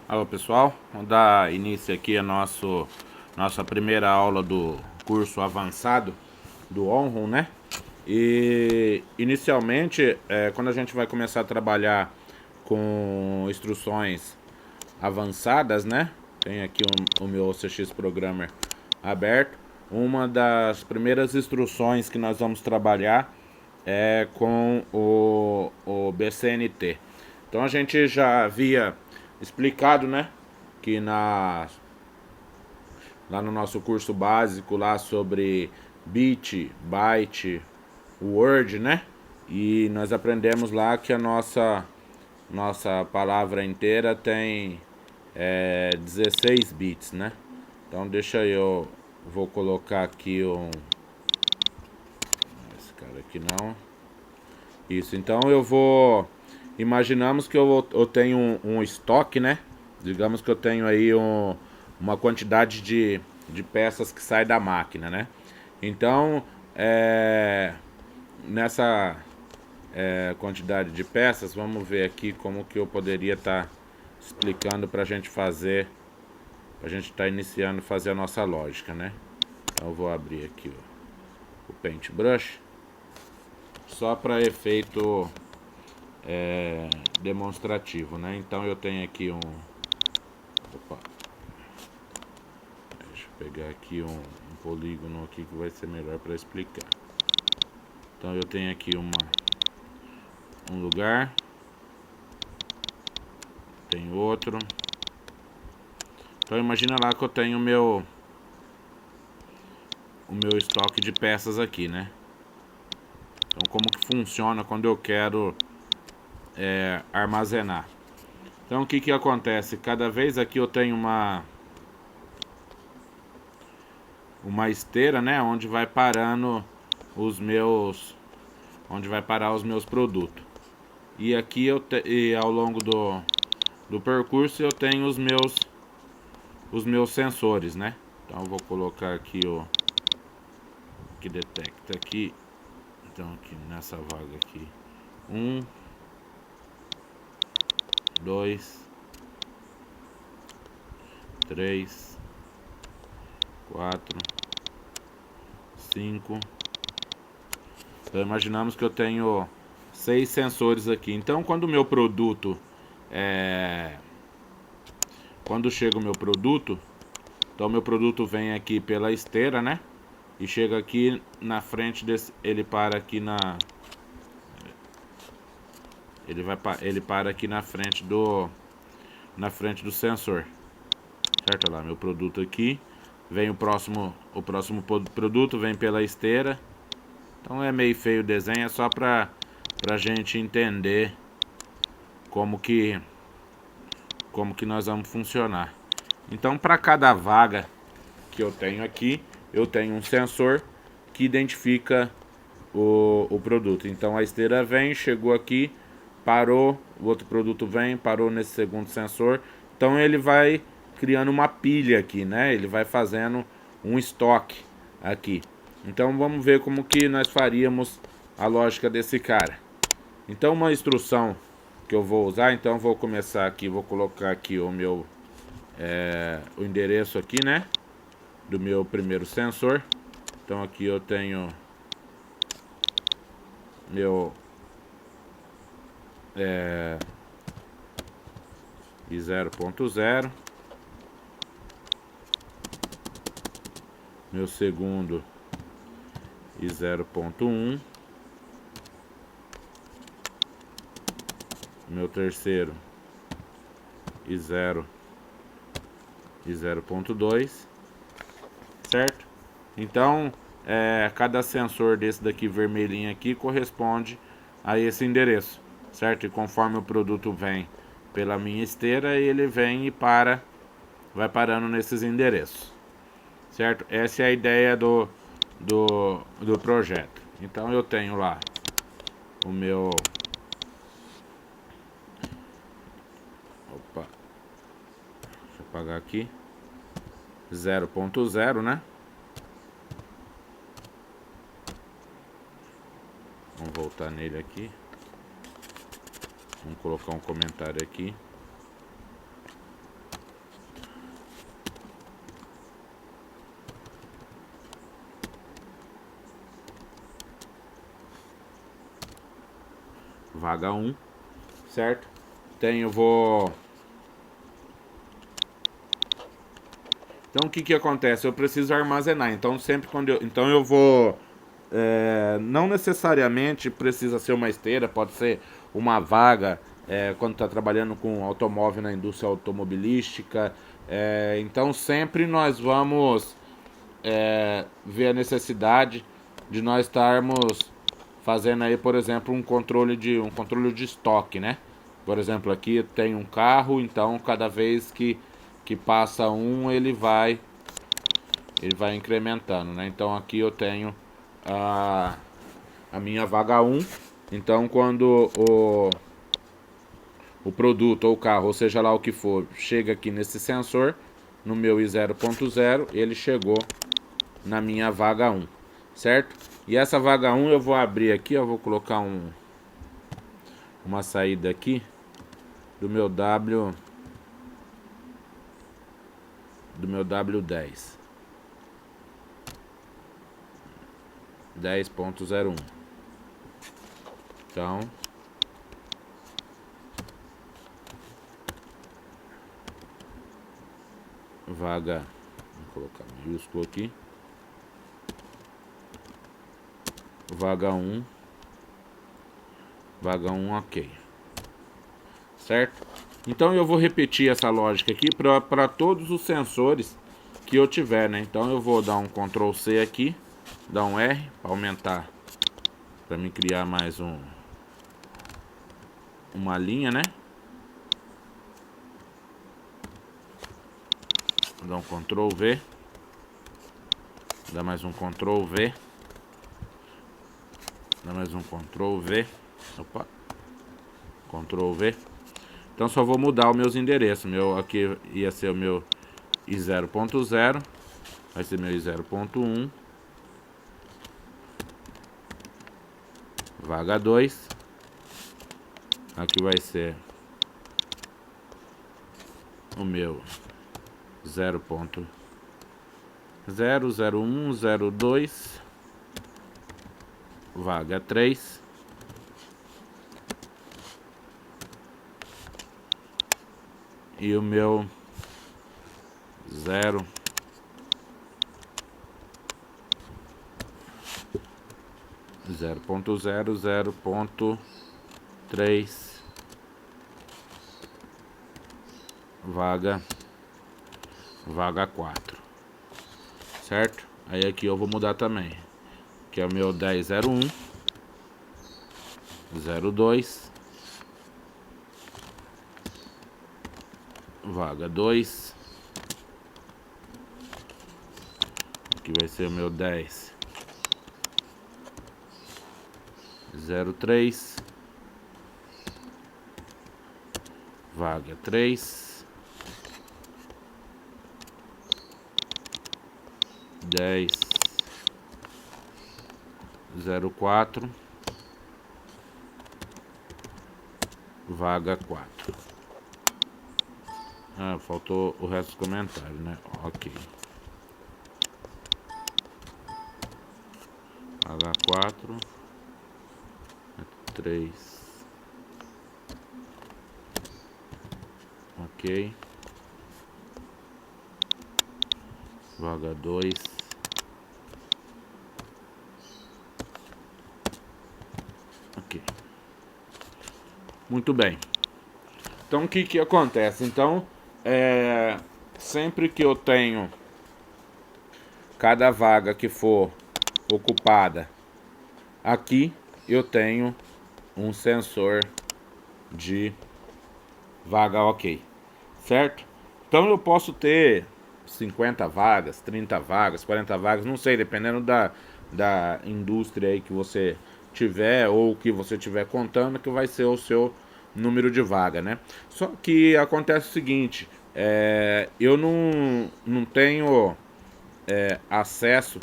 Alô pessoal, vamos dar início aqui a nossa primeira aula do curso avançado do Onrum, né? E inicialmente, quando a gente vai começar a trabalhar com instruções avançadas, né? Tem aqui o meu OCX Programmer aberto. Uma das primeiras instruções que nós vamos trabalhar é com o BCNT. Então a gente já havia explicado, né, que lá no nosso curso básico lá sobre bit, byte, word, né? E nós aprendemos lá que a nossa palavra inteira tem 16 bits, né? Então deixa eu vou colocar aqui esse cara aqui não. Isso, então eu vou. Imaginamos que eu tenho um estoque, né? Digamos que eu tenho aí uma quantidade de peças que sai da máquina, né? Então, nessa quantidade de peças, vamos ver aqui como que eu poderia estar explicando para a gente fazer, para a gente estar iniciando fazer a nossa lógica, né? Então eu vou abrir aqui o Paintbrush, só para efeito demonstrativo, né? Então eu tenho aqui opa, deixa eu pegar aqui um polígono aqui que vai ser melhor para explicar. Então eu tenho aqui um lugar, tem outro. Então imagina lá que eu tenho o meu estoque de peças aqui, né? Então como que funciona quando eu quero armazenar? Então o que que acontece? Cada vez aqui eu tenho uma esteira, né, onde vai parando onde vai parar os meus produtos. E aqui e ao longo do percurso eu tenho os meus sensores, né? Então eu vou colocar aqui o que detecta aqui. Então aqui nessa vaga aqui, 2, 3, 4, 5. Então imaginamos que eu tenho 6 sensores aqui. Então quando o meu produto quando chega o meu produto, então o meu produto vem aqui pela esteira, né? E chega aqui na frente desse, ele para aqui ele para aqui na frente do sensor. Certo? Olha lá, meu produto aqui, vem o próximo produto vem pela esteira. Então é meio feio o desenho, é só pra gente entender como que nós vamos funcionar. Então, para cada vaga que eu tenho aqui, eu tenho um sensor que identifica o produto. Então a esteira vem, chegou aqui, parou, o outro produto vem, parou nesse segundo sensor. Então ele vai criando uma pilha aqui, né? Ele vai fazendo um estoque aqui. Então vamos ver como que nós faríamos a lógica desse cara. Então uma instrução que eu vou usar, então eu vou começar aqui, vou colocar aqui o endereço aqui, né? Do meu primeiro sensor. Então aqui eu tenho meu e 0.0, meu segundo e 0.1, meu terceiro e 0.2, certo? Então cada sensor desse daqui vermelhinho aqui corresponde a esse endereço, certo? E conforme o produto vem pela minha esteira, ele vem e vai parando nesses endereços, certo? Essa é a ideia do projeto. Então eu tenho lá o meu, opa, deixa eu apagar aqui, 0.0, né? Vamos voltar nele aqui. Vamos colocar um comentário aqui. vaga 1, certo? Então o que acontece? Eu preciso armazenar. Então sempre quando eu vou não necessariamente precisa ser uma esteira, pode ser uma vaga quando está trabalhando com automóvel na indústria automobilística. Então sempre nós vamos ver a necessidade de nós estarmos fazendo aí, por exemplo, um controle de estoque, né? Por exemplo, aqui tem um carro, então cada vez que passa um, ele vai incrementando, né? Então aqui eu tenho a minha vaga 1. Então quando o produto ou o carro, ou seja lá o que for, chega aqui nesse sensor, no meu I0.0, ele chegou na minha vaga 1, certo? E essa vaga 1 eu vou abrir aqui, eu vou colocar uma saída aqui do meu W10 10.01. Então vaga, vou colocar maiúsculo aqui, vaga 1, ok, certo? Então eu vou repetir essa lógica aqui para todos os sensores que eu tiver, né? Então eu vou dar um Ctrl C aqui, dar um R para aumentar, para me criar mais uma linha, né? Vou dar um Ctrl V, dá mais um Ctrl V, dá mais um Ctrl V, opa, Ctrl V. Então só vou mudar os meus endereços. Aqui ia ser o meu I0.0, vai ser meu I0.1, vaga 2. Aqui vai ser o meu 0.0, 01, 02, vaga 3. E o meu 0.0, 0.3, vaga 4, certo? Aí aqui eu vou mudar também, que é o meu 10.01, 02, vaga 2. Aqui vai ser o meu 10.03, vaga 3. 10.04, vaga 4. Faltou o resto dos comentários, né? Ok. Vaga 4, 3. Ok. Vaga 2. Ok. Muito bem. Então o que acontece? Então, sempre que eu tenho cada vaga que for ocupada aqui, eu tenho um sensor de vaga ok, certo? Então eu posso ter 50 vagas, 30 vagas, 40 vagas, não sei, dependendo da indústria aí que você tiver ou que você tiver contando, que vai ser o seu número de vaga, né? Só que acontece o seguinte, eu não tenho acesso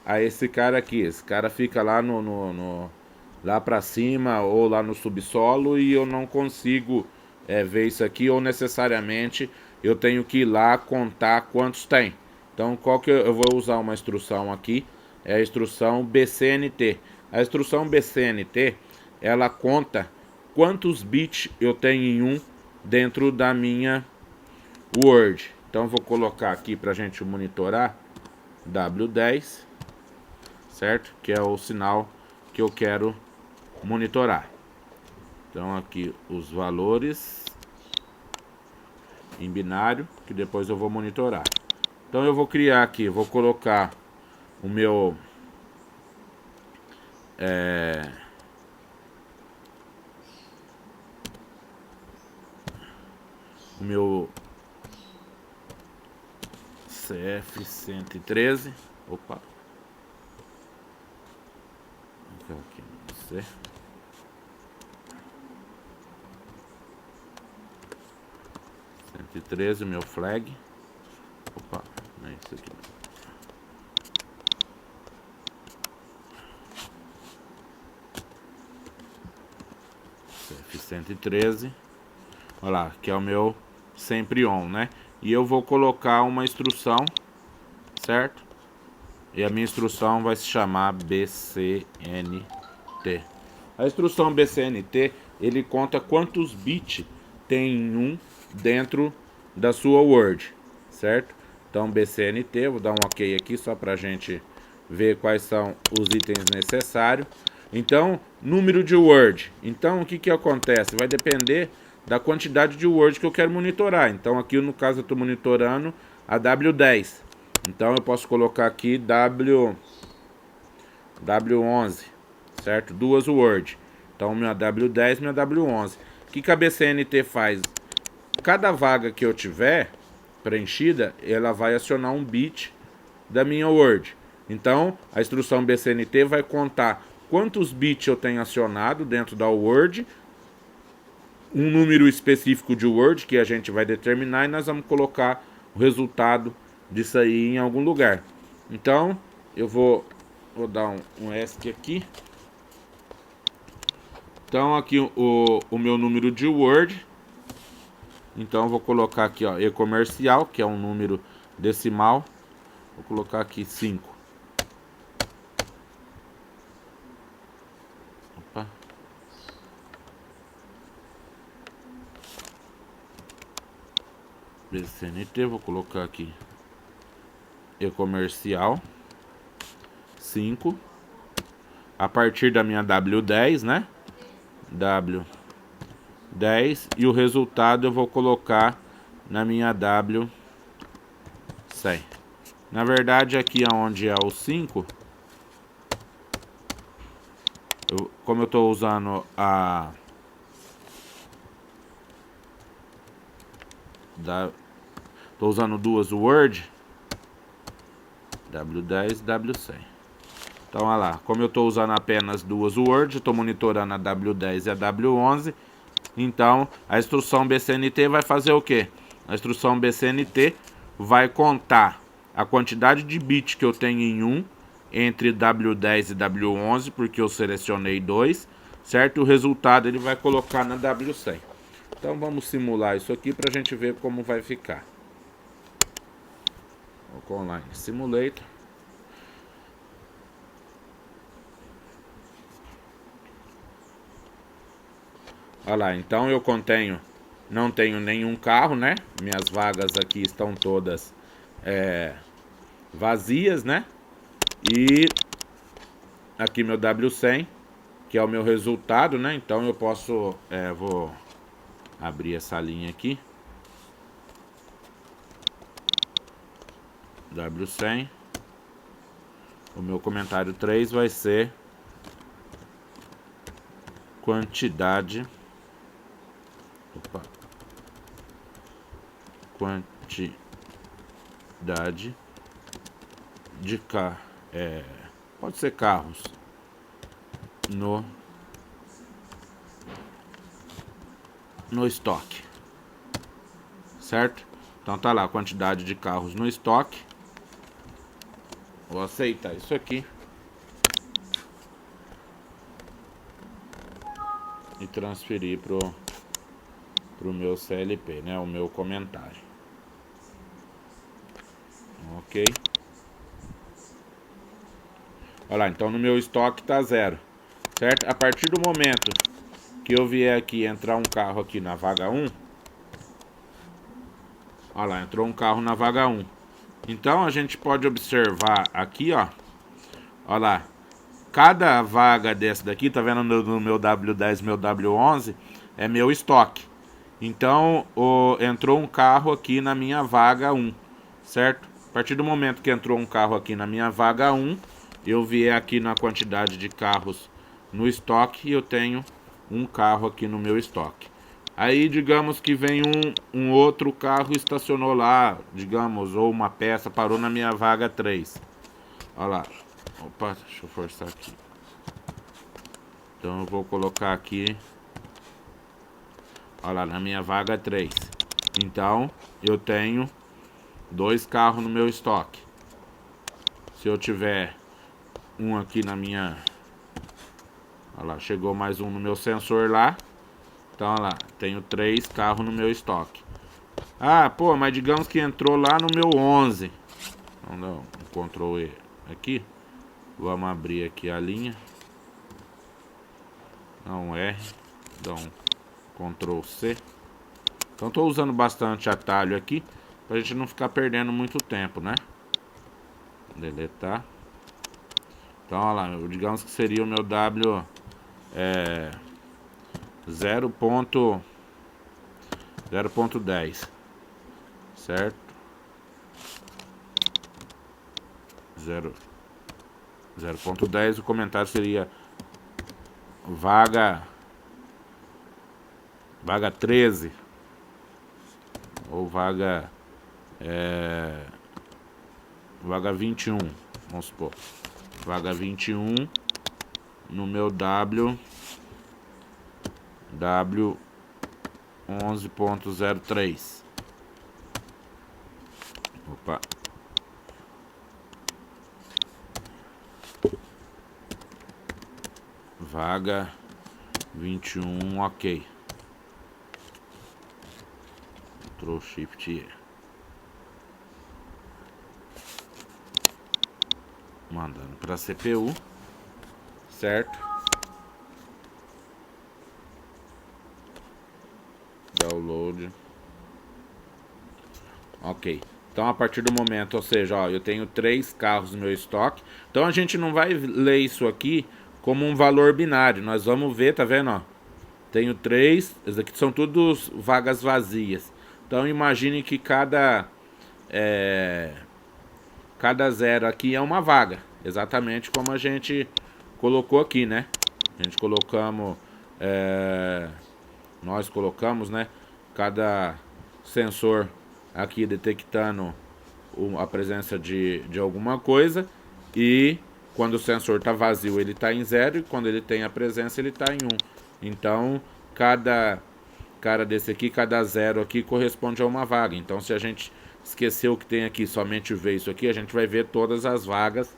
a esse cara aqui. Esse cara fica lá lá pra cima ou lá no subsolo e eu não consigo ver isso aqui, ou necessariamente eu tenho que ir lá contar quantos tem. Então qual que eu vou usar uma instrução aqui, é a instrução BCNT. A instrução BCNT, ela conta quantos bits eu tenho em um dentro da minha Word. Então vou colocar aqui para a gente monitorar W10, certo? Que é o sinal que eu quero monitorar. Então aqui os valores em binário, que depois eu vou monitorar. Então eu vou criar aqui, vou colocar o meu CF113. Opa. Vou aqui no C. O meu flag. Opa, não é isso aqui não. CF113. Olha lá, que é o meu sempre on, né? E eu vou colocar uma instrução, certo? E a minha instrução vai se chamar BCNT. A instrução BCNT, ele conta quantos bits tem em um dentro da sua Word, certo? Então BCNT, vou dar um OK aqui só para a gente ver quais são os itens necessários. Então, número de Word. Então, o que acontece? Vai depender da quantidade de Word que eu quero monitorar. Então, aqui no caso eu estou monitorando a W10. Então, eu posso colocar aqui W11, certo? Duas Word. Então, minha W10 e minha W11. O que a BCNT faz? Cada vaga que eu tiver preenchida, ela vai acionar um bit da minha Word. Então, a instrução BCNT vai contar quantos bits eu tenho acionado dentro da Word, um número específico de Word que a gente vai determinar e nós vamos colocar o resultado disso aí em algum lugar. Então, eu vou dar um ESC aqui. Então, aqui o meu número de Word. Então, eu vou colocar aqui, ó, e-comercial, que é um número decimal. Vou colocar aqui 5. Opa. BCNT, vou colocar aqui e-comercial 5. A partir da minha W10, né? W10. E o resultado eu vou colocar na minha W100. Na verdade, aqui onde é o 5, como eu estou usando estou usando duas Word, W10 e W100. Então, olha lá, como eu estou usando apenas duas Word, estou monitorando a W10 e a W11. Então, a instrução BCNT vai fazer o quê? A instrução BCNT vai contar a quantidade de bits que eu tenho em um entre W10 e W11, porque eu selecionei 2, certo? O resultado ele vai colocar na W100. Então, vamos simular isso aqui para a gente ver como vai ficar. Vou online Simulator. Olha lá, então eu não tenho nenhum carro, né? Minhas vagas aqui estão todas vazias, né? E aqui meu W100, que é o meu resultado, né? Então eu posso, vou abrir essa linha aqui. W100. O meu comentário 3 vai ser quantidade. Opa. Quantidade de pode ser carros no estoque, certo? Então tá lá a quantidade de carros no estoque. Vou aceitar isso aqui e transferir pro meu CLP, né? O meu comentário. Ok. Olha lá, então no meu estoque tá 0, certo? A partir do momento que eu vier aqui entrar um carro aqui na vaga 1, olha lá, entrou um carro na vaga 1. Então a gente pode observar aqui, ó, olha lá, cada vaga dessa daqui, tá vendo no meu W10, meu W11, é meu estoque. Então entrou um carro aqui na minha vaga 1, certo? A partir do momento que entrou um carro aqui na minha vaga 1, eu vier aqui na quantidade de carros no estoque, eu tenho um carro aqui no meu estoque. Aí, digamos que vem um outro carro, estacionou lá, digamos, ou uma peça parou na minha vaga 3. Olha lá. Opa, deixa eu forçar aqui. Então eu vou colocar aqui, olha lá, na minha vaga 3. Então, eu tenho 2 carros no meu estoque. Se eu tiver um aqui na minha... Olha lá, chegou mais um no meu sensor lá. Então, olha lá, tenho 3 carros no meu estoque. Ah, pô, mas digamos que entrou lá no meu 11. Então, dá um Ctrl E aqui. Vamos abrir aqui a linha. Dá um R. Dá um Ctrl C. Então, estou usando bastante atalho aqui, pra gente não ficar perdendo muito tempo, né? Deletar. Então, olha lá, digamos que seria o meu W 0.10, certo? 0.10, o comentário seria vaga 13 ou vaga 21, vamos supor, vaga 21 no meu W 11.03. Opa. Vaga 21, ok. Ctrl Shift E. Mandando para a CPU, certo? Download. Ok. Então, a partir do momento, ou seja, ó, eu tenho 3 carros no meu estoque. Então, a gente não vai ler isso aqui como um valor binário. Nós vamos ver, tá vendo, ó? Tenho 3, esses aqui são todos vagas vazias. Então, imagine que cada 0 aqui é uma vaga. Exatamente como a gente colocou aqui, né? A gente colocamos... nós colocamos, né? Cada sensor aqui detectando a presença de alguma coisa. E quando o sensor está vazio, ele está em 0. E quando ele tem a presença, ele está em 1. Então, cada desse aqui, cada 0 aqui corresponde a uma vaga. Então, se a gente esqueceu que tem aqui, somente ver isso aqui, a gente vai ver todas as vagas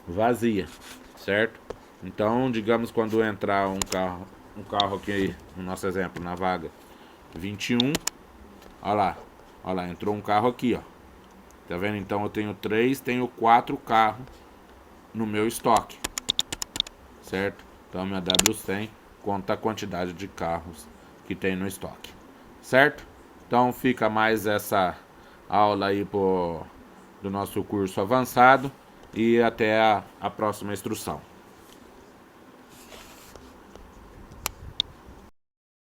vazias, certo? Então, digamos, quando entrar um carro aqui, no nosso exemplo, na vaga 21, olha lá, entrou um carro aqui, ó. Tá vendo? Então eu tenho 4 carros no meu estoque, certo? Então minha W100 conta a quantidade de carros que tem no estoque, certo? Então fica mais essa aula aí do nosso curso avançado e até a próxima instrução.